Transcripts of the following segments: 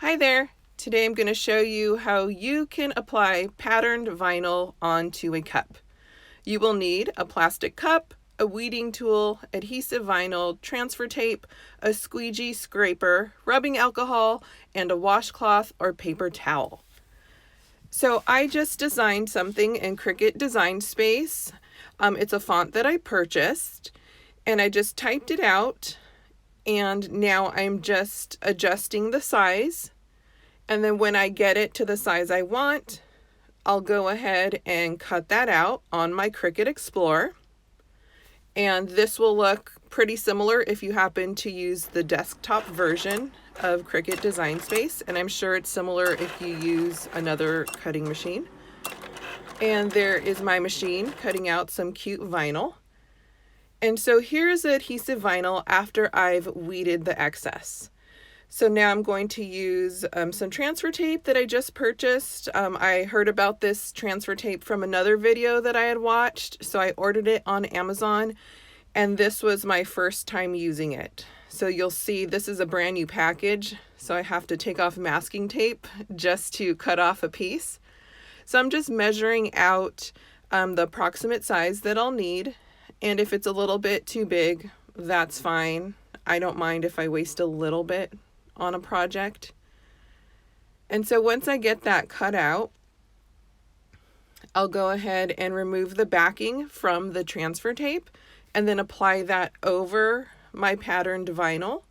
Hi there! Today I'm going to show you how you can apply patterned vinyl onto a cup. You will need a plastic cup, a weeding tool, adhesive vinyl, transfer tape, a squeegee scraper, rubbing alcohol, and a washcloth or paper towel. So I just designed something in Cricut Design Space. It's a font that I purchased, and I just typed it out, and now I'm just adjusting the size. And then when I get it to the size I want, I'll go ahead and cut that out on my Cricut Explore. And this will look pretty similar if you happen to use the desktop version of Cricut Design Space. And I'm sure it's similar if you use another cutting machine. And there is my machine cutting out some cute vinyl. And so here's the adhesive vinyl after I've weeded the excess. So now I'm going to use some transfer tape that I just purchased. I heard about this transfer tape from another video that I had watched, so I ordered it on Amazon, and this was my first time using it. So you'll see this is a brand new package, so I have to take off masking tape just to cut off a piece. So I'm just measuring out the approximate size that I'll need, and if it's a little bit too big, that's fine. I don't mind if I waste a little bit on a project. And so once I get that cut out, I'll go ahead and remove the backing from the transfer tape and then apply that over my patterned vinyl.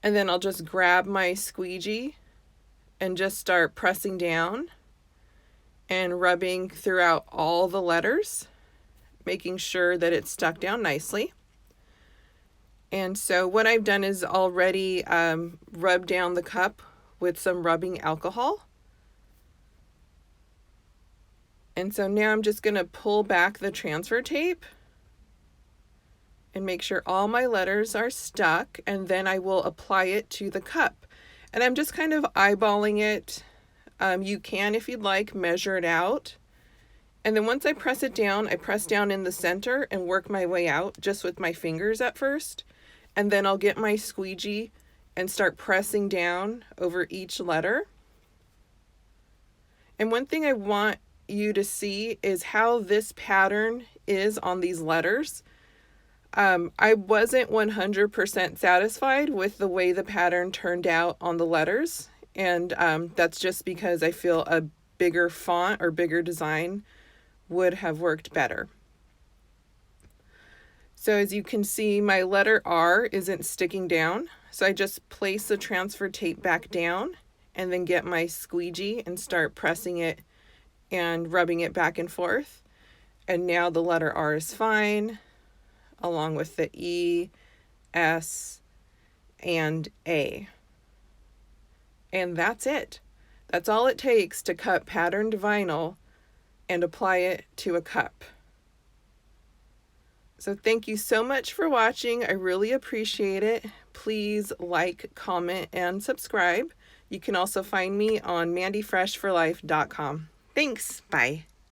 And then I'll just grab my squeegee and just start pressing down and rubbing throughout all the letters, making sure that it's stuck down nicely. And so what I've done is already rubbed down the cup with some rubbing alcohol. And so now I'm just going to pull back the transfer tape and make sure all my letters are stuck, and then I will apply it to the cup. And I'm just kind of eyeballing it. You can, if you'd like, measure it out. And then once I press it down, I press down in the center and work my way out just with my fingers at first. And then I'll get my squeegee and start pressing down over each letter. And one thing I want you to see is how this pattern is on these letters. I wasn't 100% satisfied with the way the pattern turned out on the letters. And that's just because I feel a bigger font or bigger design would have worked better. So as you can see, my letter R isn't sticking down. So I just place the transfer tape back down and then get my squeegee and start pressing it and rubbing it back and forth. And now the letter R is fine, along with the E, S, and A. And that's it. That's all it takes to cut patterned vinyl and apply it to a cup. So thank you so much for watching. I really appreciate it. Please like, comment, and subscribe. You can also find me on mandyfreshforlife.com. Thanks. Bye.